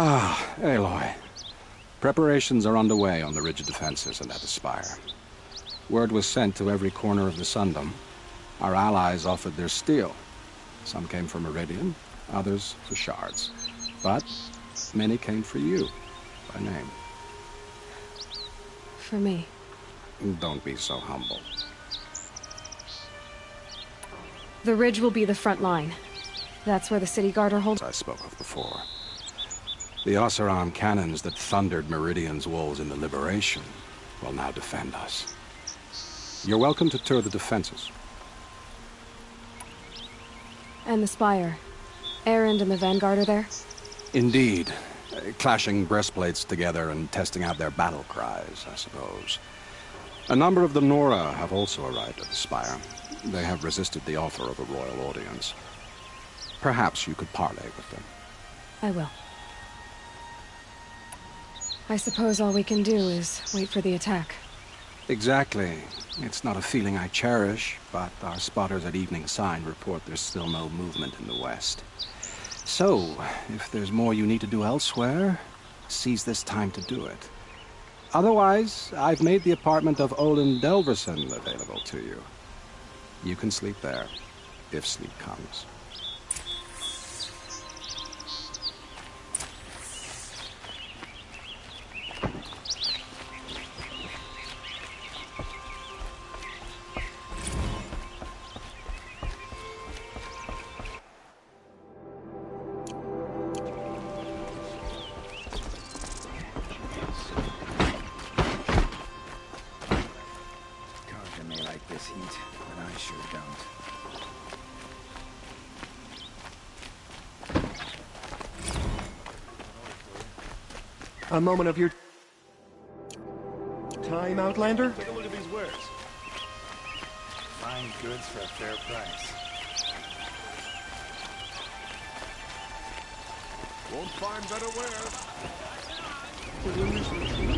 Ah, Aloy. Preparations are underway on the ridge defenses and at the spire. Word was sent to every corner of the Sundom. Our allies offered their steel. Some came for Meridian, others for shards. But many came for you, by name. For me. Don't be so humble. The ridge will be the front line. That's where the city guard are holding. I spoke of before. The Oseram cannons that thundered Meridian's walls in the Liberation will now defend us. You're welcome to tour the defenses. And the spire. Erend and the Vanguard are there? Indeed. Clashing breastplates together and testing out their battle cries, I suppose. A number of the Nora have also arrived at the spire. They have resisted the offer of a royal audience. Perhaps you could parley with them. I will. I suppose all we can do is wait for the attack. Exactly. It's not a feeling I cherish, but our spotters at Evening Sign report there's still no movement in the west. So, if there's more you need to do elsewhere, seize this time to do it. Otherwise, I've made the apartment of Olin Delverson available to you. You can sleep there, if sleep comes. A moment of your time, Outlander? Take a look at these wares. Fine goods for a fair price. Won't find better wares. The rumors were true.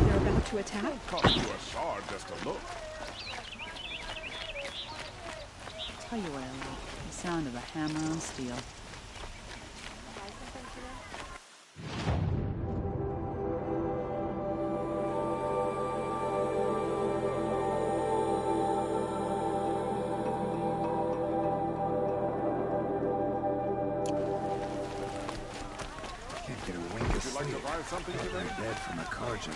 They're about to attack? Don't cost you a shard just to look. Tell you what I like. The sound of a hammer on steel. Something to them? Dead from a carja.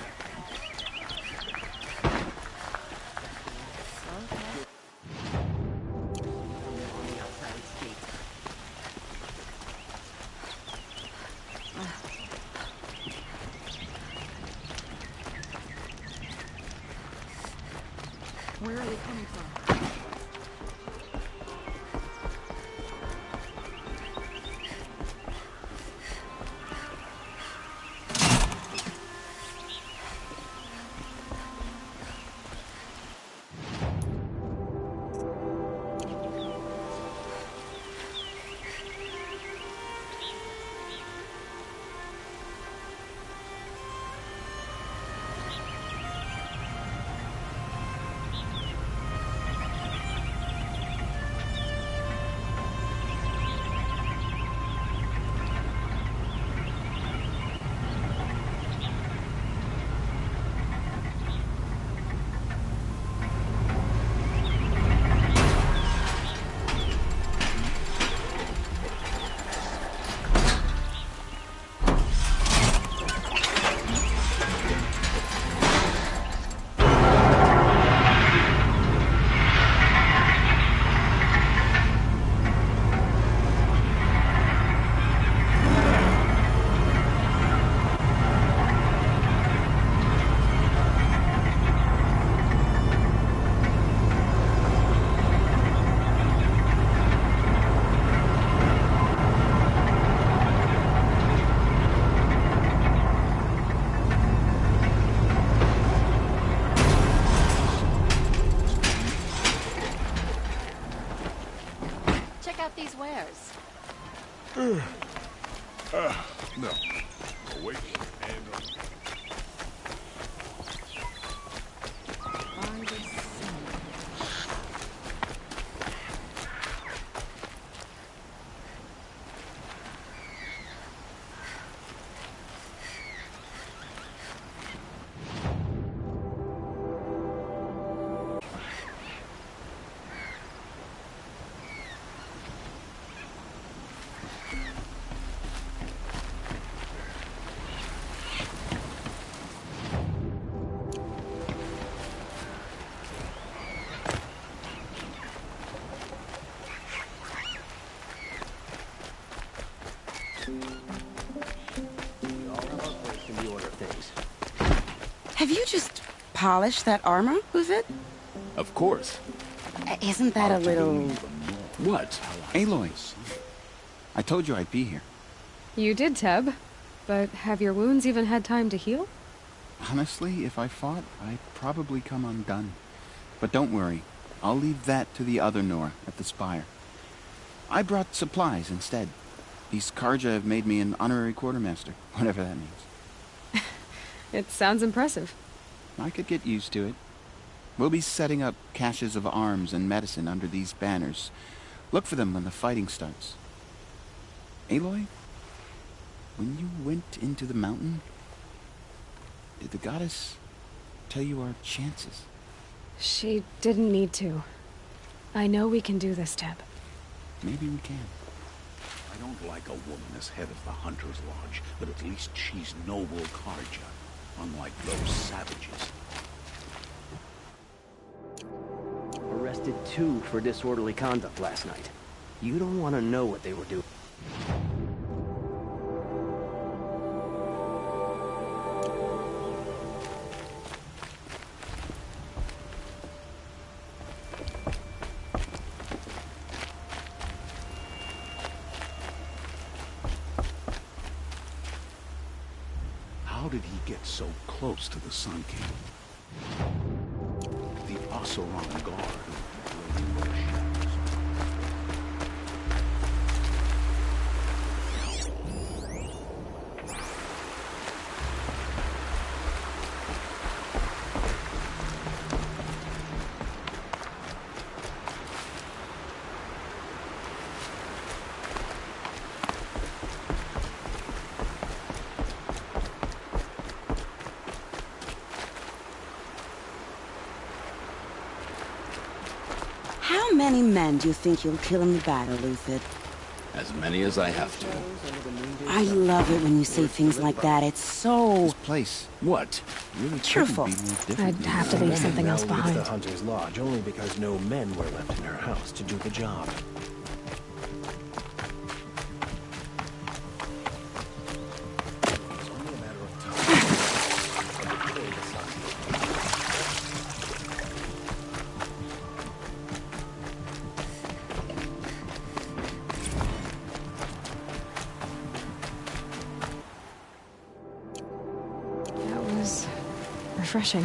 Where are they coming from? These wares. No. Await and Have you just polished that armor, Ufit? Of course. Isn't that a little... What? Aloy. I told you I'd be here. You did, Teb. But have your wounds even had time to heal? Honestly, if I fought, I'd probably come undone. But don't worry. I'll leave that to the other Nora at the Spire. I brought supplies instead. These Karja have made me an honorary quartermaster, whatever that means. It sounds impressive. I could get used to it. We'll be setting up caches of arms and medicine under these banners. Look for them when the fighting starts. Aloy, when you went into the mountain, did the goddess tell you our chances? She didn't need to. I know we can do this, Teb. Maybe we can. I don't like a woman as head of the Hunter's Lodge, but at least she's noble Karja, unlike those savages. Arrested 2 for disorderly conduct last night. You don't want to know what they were doing. How did he get so close to the Sun King? The Oseram Guard who patrolled those shadows. How many men do you think you'll kill in the battle, Ufit? As many as I have to. I love it when you say things like that. It's so... This place. What? Really Cheerful. couldn't be more different. I'd have to leave something else behind. The Hunter's Lodge only because no men were left in her house to do the job. It's only a matter of time. That was refreshing.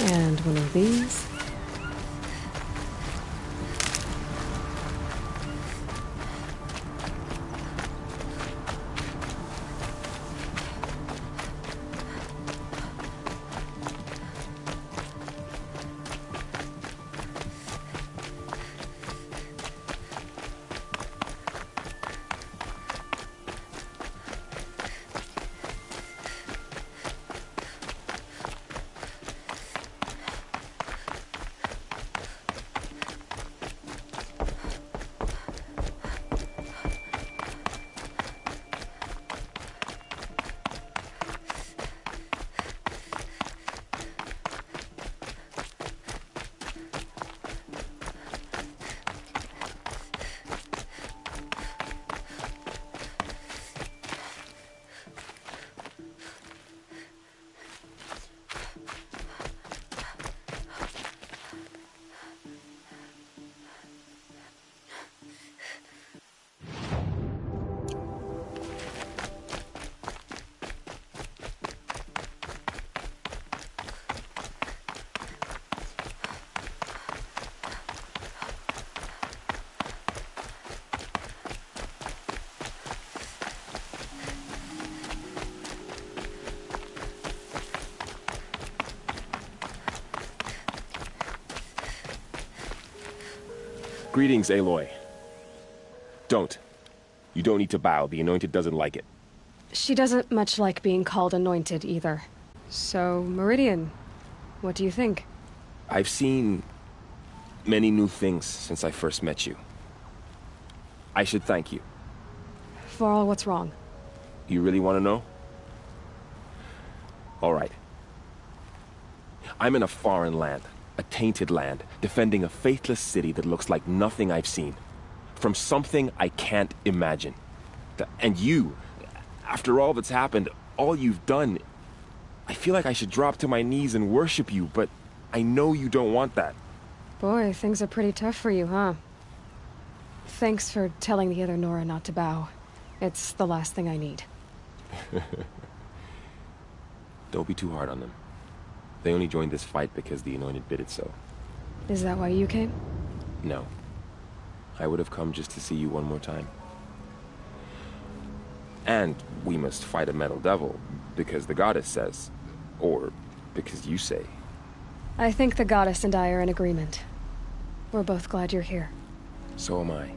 And one of these. Greetings, Aloy. Don't. You don't need to bow. The Anointed doesn't like it. She doesn't much like being called anointed either. So, Meridian, what do you think? I've seen many new things since I first met you. I should thank you. For all what's wrong. You really want to know? All right. I'm in a foreign land, a tainted land, defending a faithless city that looks like nothing I've seen. From something I can't imagine. And you, after all that's happened, all you've done, I feel like I should drop to my knees and worship you, but I know you don't want that. Boy, things are pretty tough for you, huh? Thanks for telling the other Nora not to bow. It's the last thing I need. Don't be too hard on them. They only joined this fight because the Anointed bid it so. Is that why you came? No. I would have come just to see you one more time. And we must fight a metal devil, because the goddess says. Or because you say. I think the goddess and I are in agreement. We're both glad you're here. So am I.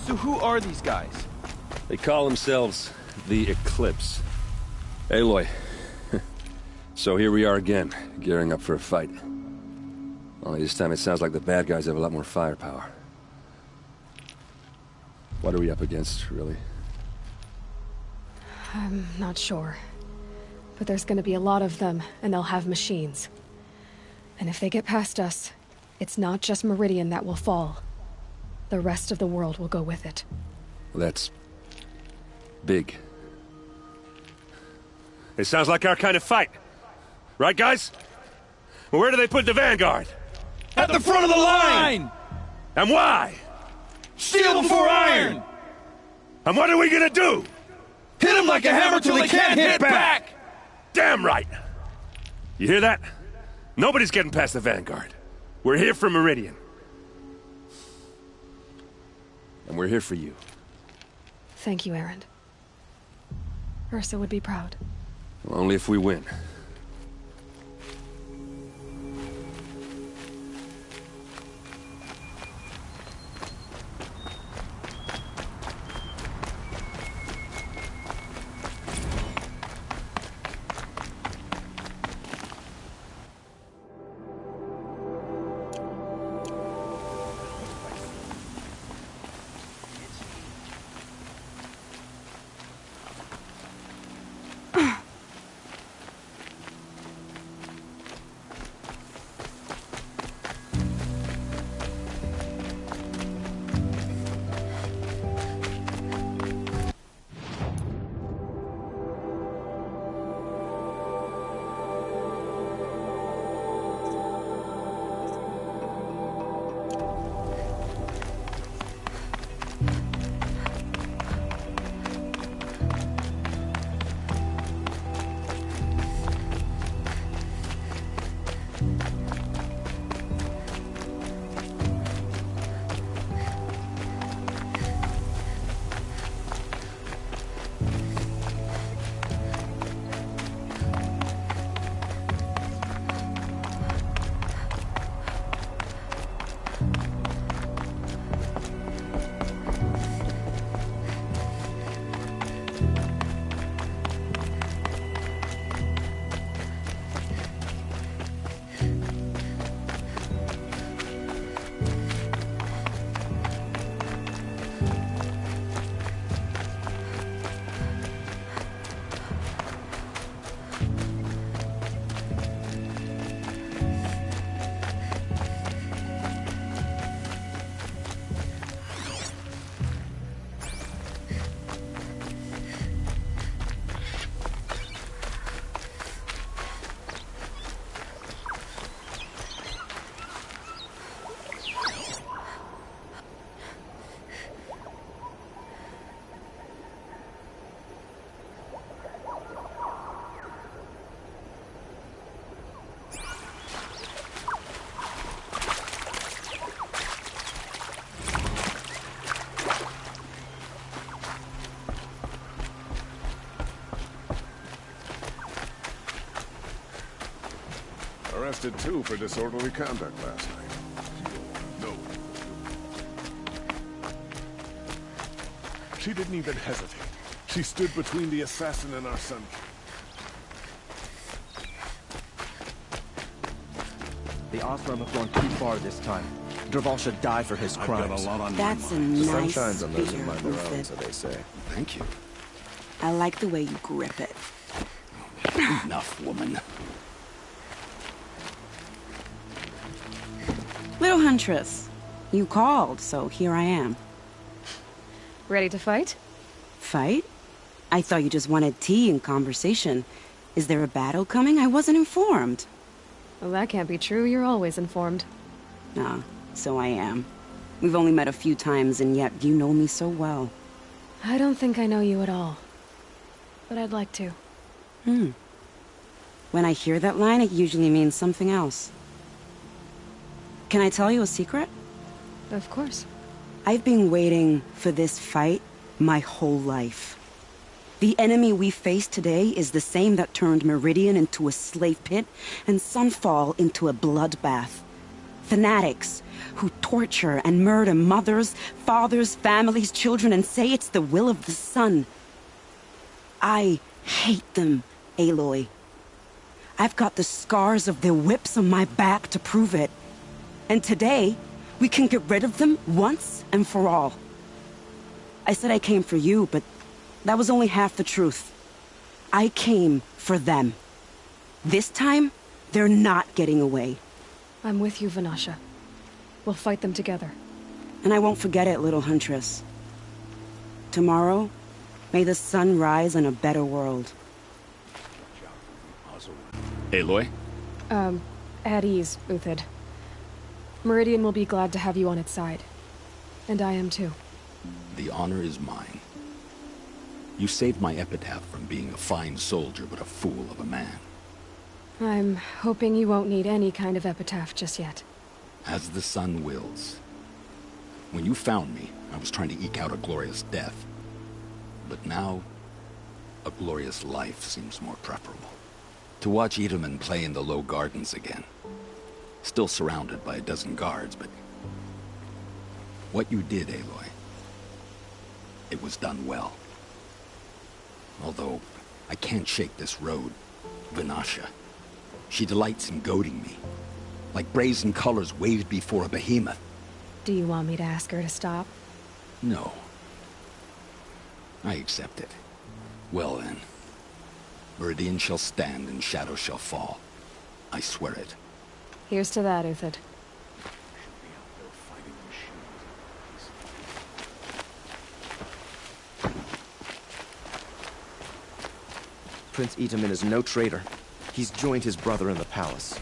So who are these guys? They call themselves the Eclipse. Aloy. So here we are again, gearing up for a fight. Only this time it sounds like the bad guys have a lot more firepower. What are we up against, really? I'm not sure. But there's gonna be a lot of them, and they'll have machines. And if they get past us, it's not just Meridian that will fall. The rest of the world will go with it. Well, that's... big. It sounds like our kind of fight. Right, guys? Well, where do they put the Vanguard? At the front of the line! And why? Steel before iron! And what are we gonna do? Hit them like a hammer till they can't hit back! Damn right! You hear that? Nobody's getting past the Vanguard. We're here for Meridian. And we're here for you. Thank you, Erend. Ursa would be proud. Well, only if we win. Arrested too for disorderly conduct last night. You don't want to know. She didn't even hesitate. She stood between the assassin and our son. The Osram have gone too far this time. Dervahl should die for his crimes. I've got a lot on That's a my mind. nice The sun shines on those who spear, mind their own, Uthed. so they say. Thank you. I like the way you grip it. Enough, woman. Little Huntress, you called, so here I am. Ready to fight? Fight? I thought you just wanted tea and conversation. Is there a battle coming? I wasn't informed. Well, that can't be true. You're always informed. Ah, so I am. We've only met a few times, and yet you know me so well. I don't think I know you at all. But I'd like to. When I hear that line, it usually means something else. Can I tell you a secret? Of course. I've been waiting for this fight my whole life. The enemy we face today is the same that turned Meridian into a slave pit and Sunfall into a bloodbath. Fanatics who torture and murder mothers, fathers, families, children, and say it's the will of the sun. I hate them, Aloy. I've got the scars of their whips on my back to prove it. And today, we can get rid of them once and for all. I said I came for you, but that was only half the truth. I came for them. This time, they're not getting away. I'm with you, Vanasha. We'll fight them together. And I won't forget it, little Huntress. Tomorrow, may the sun rise in a better world. Aloy? At ease, Uthed. Meridian will be glad to have you on its side. And I am too. The honor is mine. You saved my epitaph from being a fine soldier but a fool of a man. I'm hoping you won't need any kind of epitaph just yet. As the sun wills. When you found me, I was trying to eke out a glorious death. But now, a glorious life seems more preferable. To watch Itamen play in the low gardens again. Still surrounded by a dozen guards, but... what you did, Aloy, it was done well. Although, I can't shake this road, Vanasha. She delights in goading me. Like brazen colors waved before a behemoth. Do you want me to ask her to stop? No. I accept it. Well then. Meridian shall stand and shadow shall fall. I swear it. Here's to that, Uthed. Prince Itamen is no traitor. He's joined his brother in the palace.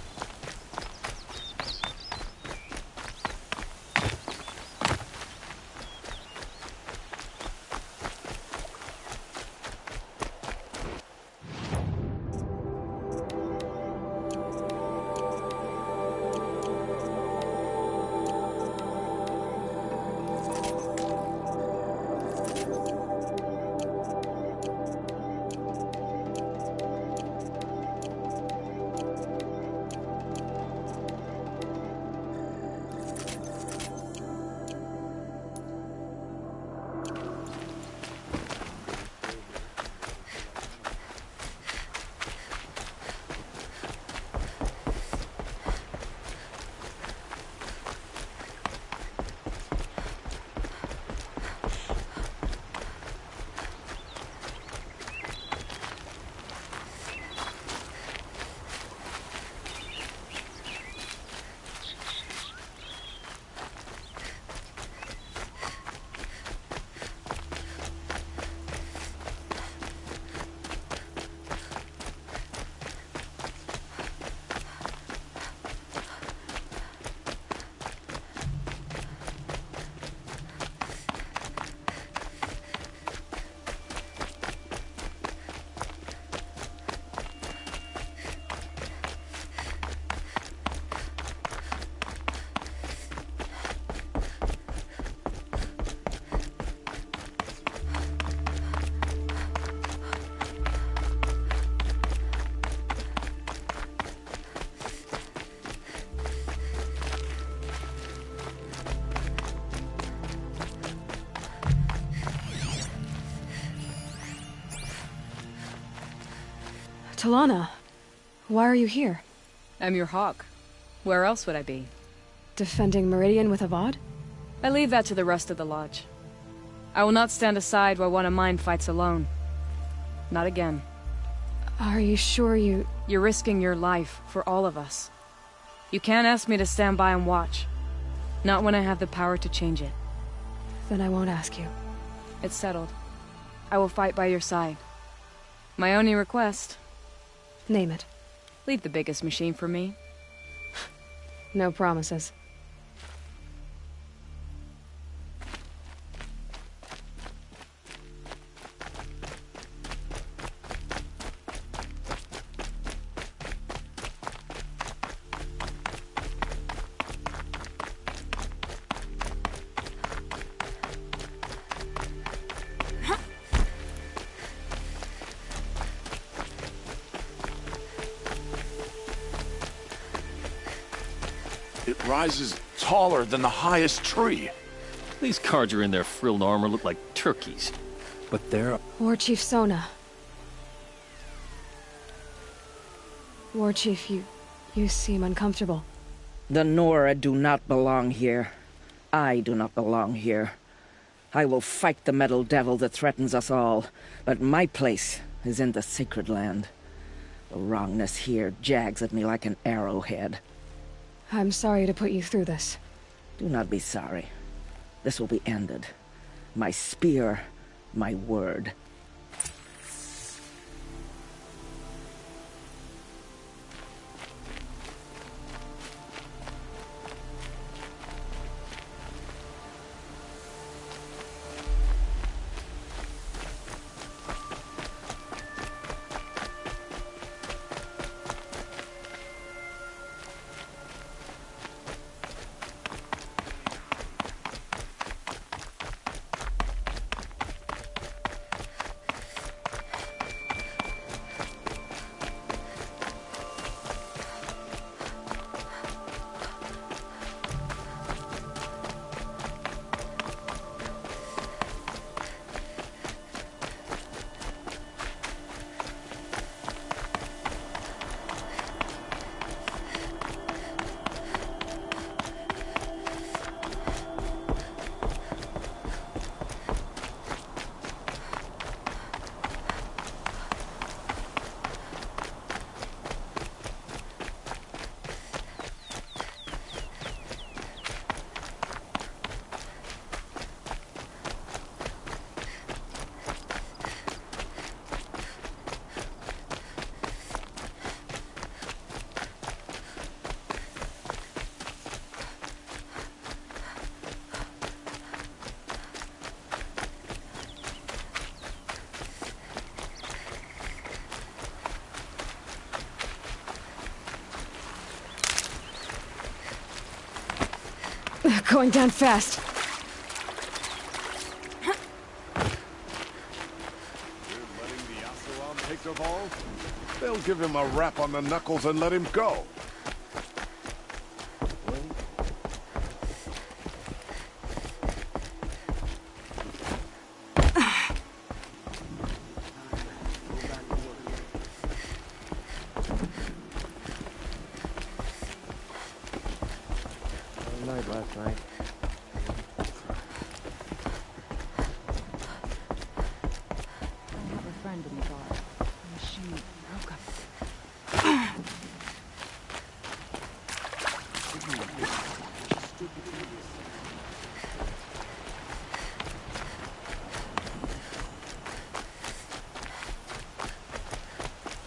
Talana, why are you here? I'm your hawk. Where else would I be? Defending Meridian with Avad? I leave that to the rest of the Lodge. I will not stand aside while one of mine fights alone. Not again. Are you sure you... You're risking your life for all of us. You can't ask me to stand by and watch. Not when I have the power to change it. Then I won't ask you. It's settled. I will fight by your side. My only request... Name it. Leave the biggest machine for me. No promises. It rises taller than the highest tree. These cards are in their frilled armor look like turkeys. But they're... War Chief Sona. War Chief, you seem uncomfortable. The Nora do not belong here. I do not belong here. I will fight the metal devil that threatens us all, but my place is in the sacred land. The wrongness here jags at me like an arrowhead. I'm sorry to put you through this. Do not be sorry. This will be ended. My spear, my word. Going down fast. Take the ball? They'll give him a rap on the knuckles and let him go. Last night. I have a friend in the bar. And she broke up.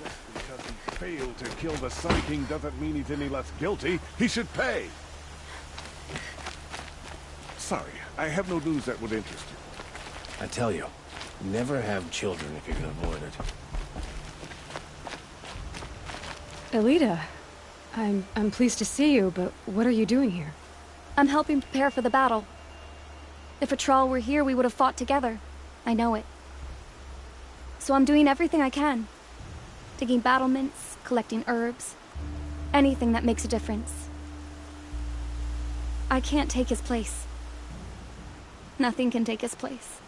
Just because he failed to kill the Sun King doesn't mean he's any less guilty. He should pay. Sorry, I have no news that would interest you. I tell you, never have children if you can avoid it. Elita, I'm pleased to see you, but what are you doing here? I'm helping prepare for the battle. If Atral were here, we would have fought together. I know it. So I'm doing everything I can. Digging battlements, collecting herbs. Anything that makes a difference. I can't take his place. Nothing can take his place.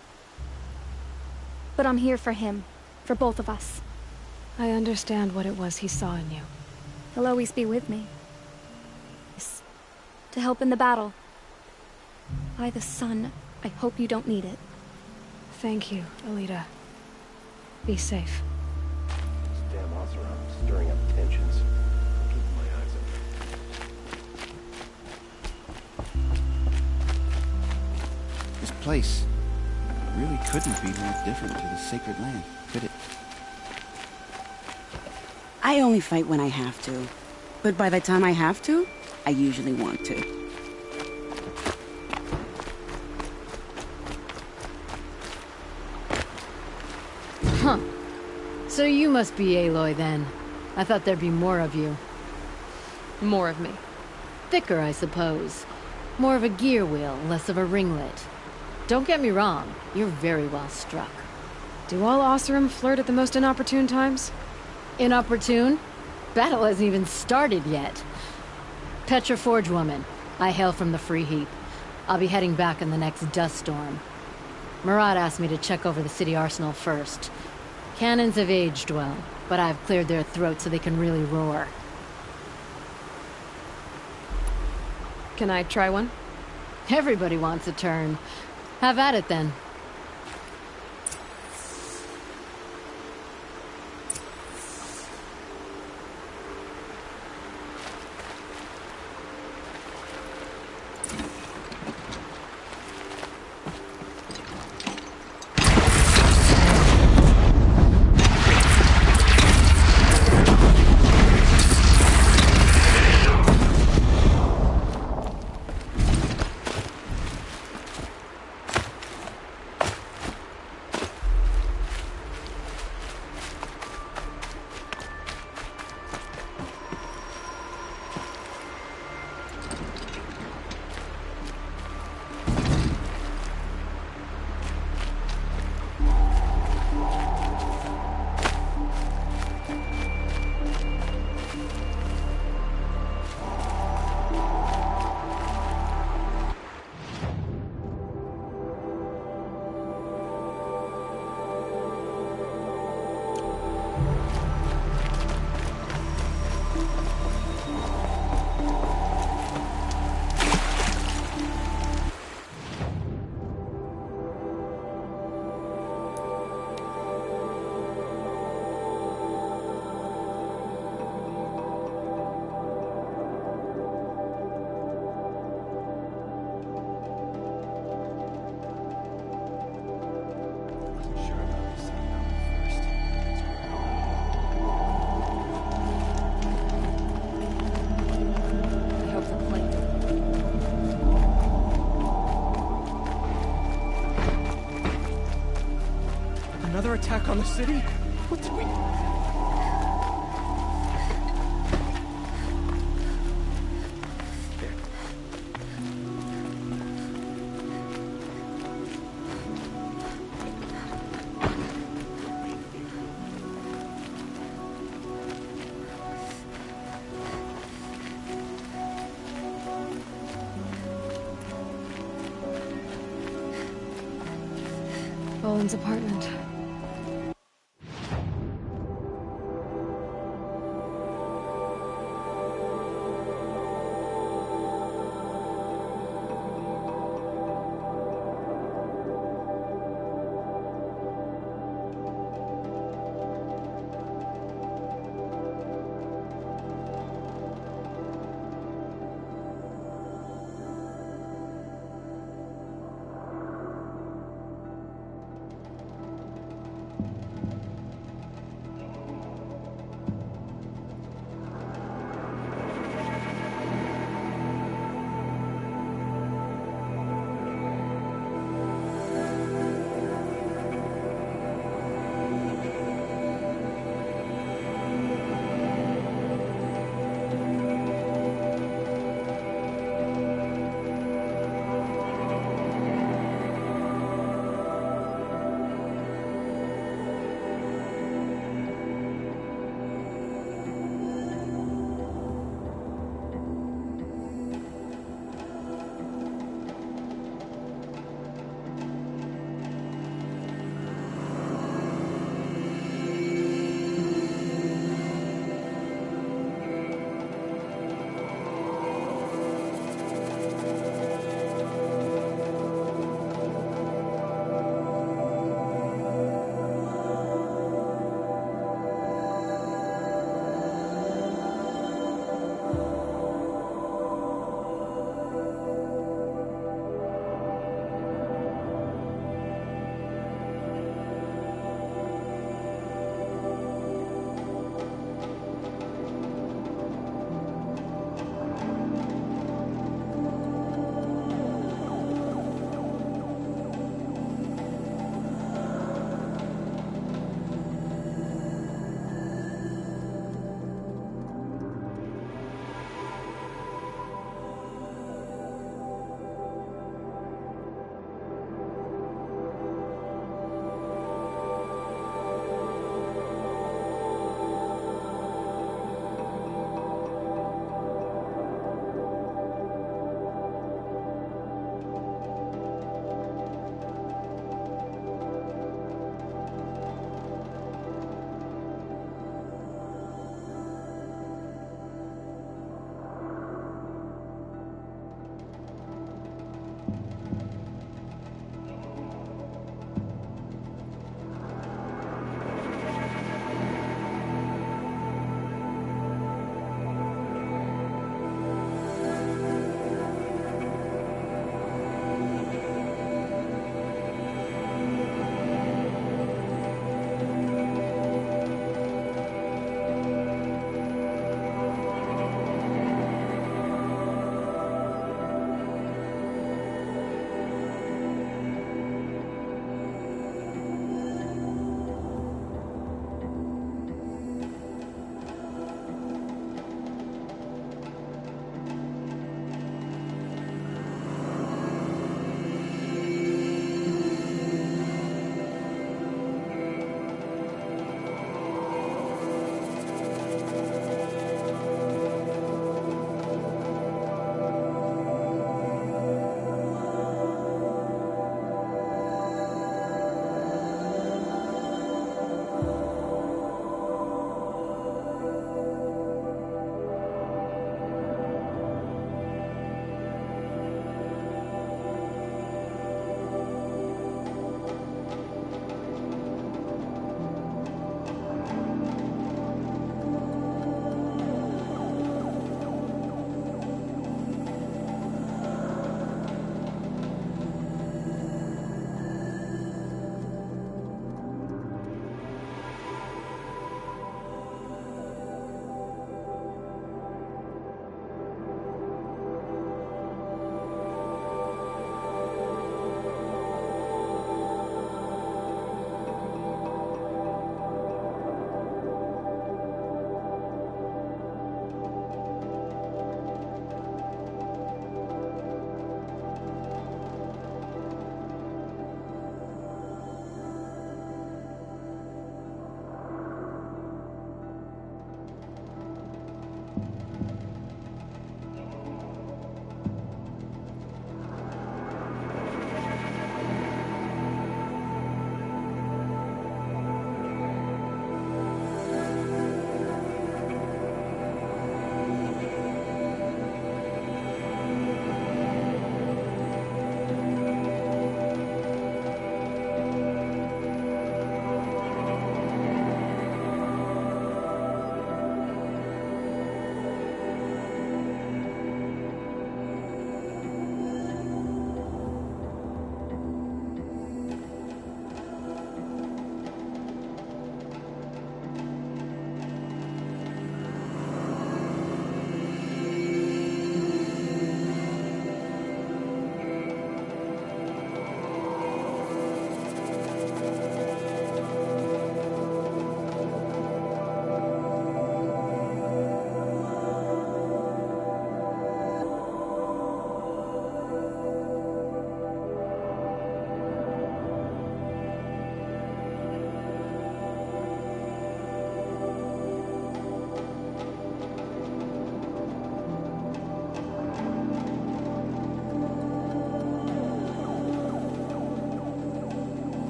But I'm here for him. For both of us. I understand what it was he saw in you. He'll always be with me. To help in the battle. By the sun, I hope you don't need it. Thank you, Alita. Be safe. This damn Oseram stirring up tensions. I'll keep my eyes open. This place really couldn't be more different to the sacred land, could it? I only fight when I have to. But by the time I have to, I usually want to. Huh. So you must be Aloy then. I thought there'd be more of you. More of me. Thicker, I suppose. More of a gear wheel, less of a ringlet. Don't get me wrong, you're very well struck. Do all Oseram flirt at the most inopportune times? Inopportune? Battle hasn't even started yet. Petra Forge woman. I hail from the Free Heap. I'll be heading back in the next dust storm. Murad asked me to check over the city arsenal first. Cannons have aged well, but I've cleared their throats so they can really roar. Can I try one? Everybody wants a turn. Have at it then. Another attack on the city? What did we... Boland's apartment.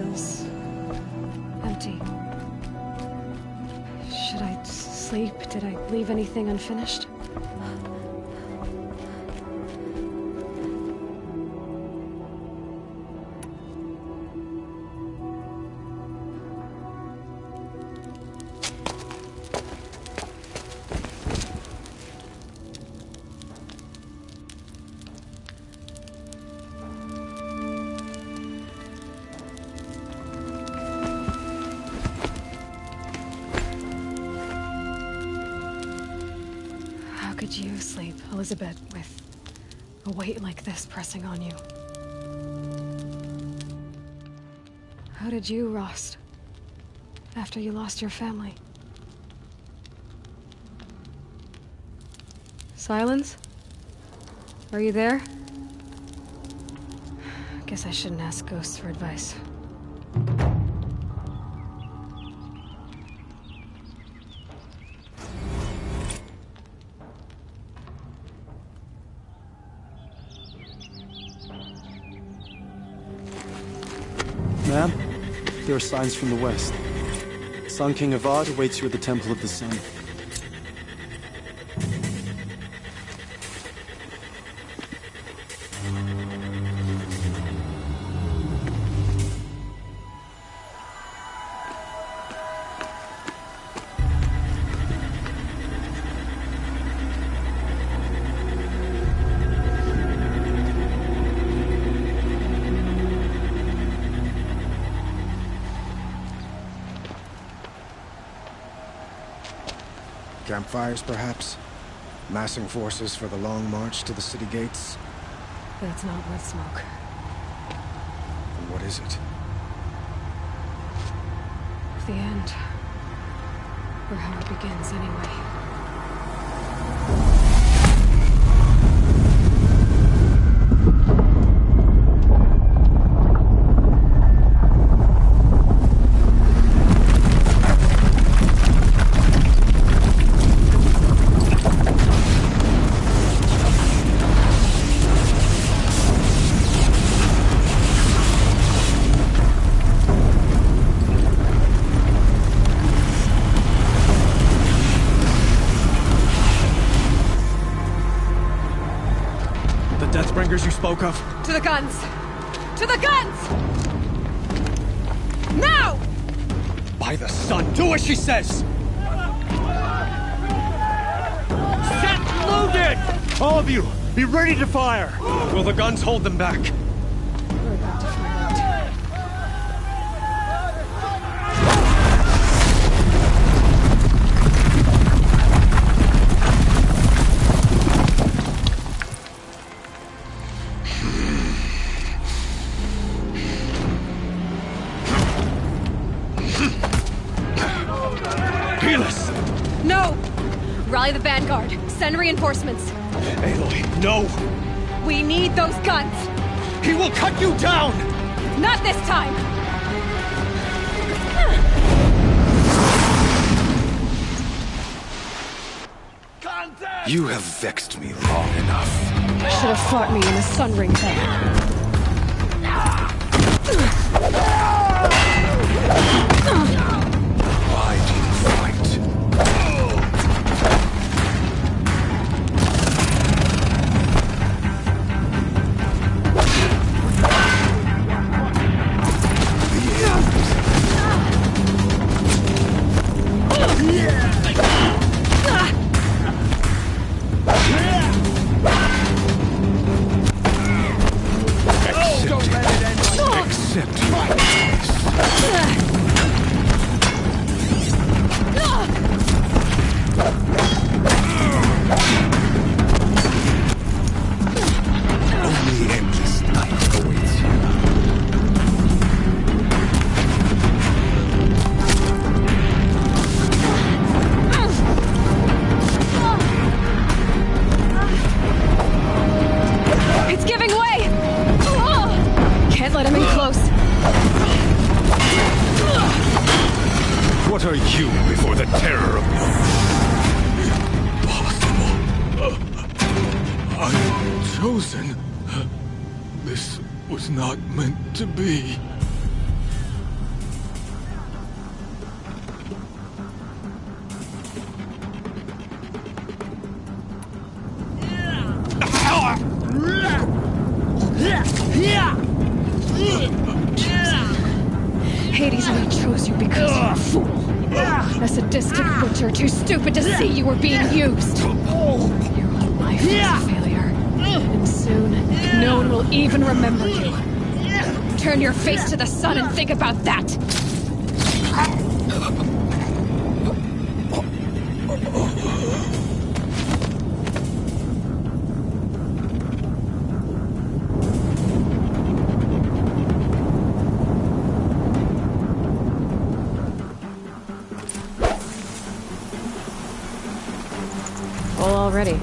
feels empty. Should I sleep? Did I leave anything unfinished? How could you sleep, Elizabeth, with a weight like this pressing on you? How did you rust after you lost your family? Silence? Are you there? Guess I shouldn't ask ghosts for advice. Ma'am, there are signs from the west. Sun King Avad awaits you at the Temple of the Sun. Campfires, perhaps? Massing forces for the long march to the city gates? That's not worth smoke. And what is it? The end. Or how it begins, anyway. You spoke of? To the guns! To the guns! Now! By the sun, do as she says! Set loaded! All of you, be ready to fire! Will the guns hold them back? We're about to find out. No! Rally the vanguard. Send reinforcements. Aloy, no! We need those guns! He will cut you down! Not this time! You have vexed me long enough. Should have fought me in the sun ring then. Why do you fight? What are you before the terror of... Impossible. I'm chosen. This was not meant to be. Hades only chose you because you're a fool. A sadistic butcher too stupid to see you were being used. Your whole life was a failure. And soon, no one will even remember you. Turn your face to the sun and think about that! All already.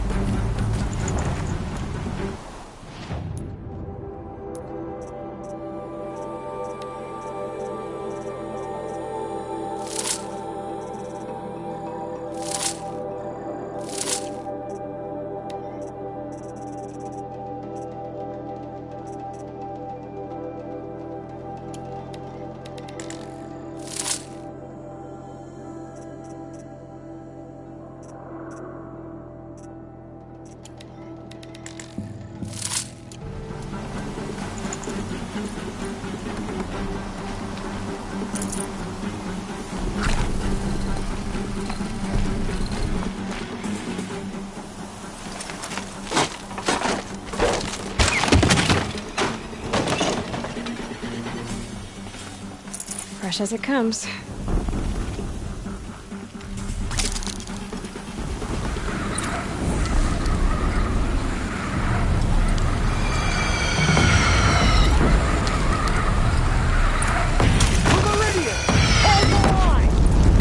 Fresh as it comes.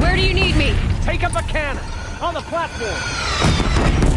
Where do you need me? Take up a cannon on the platform.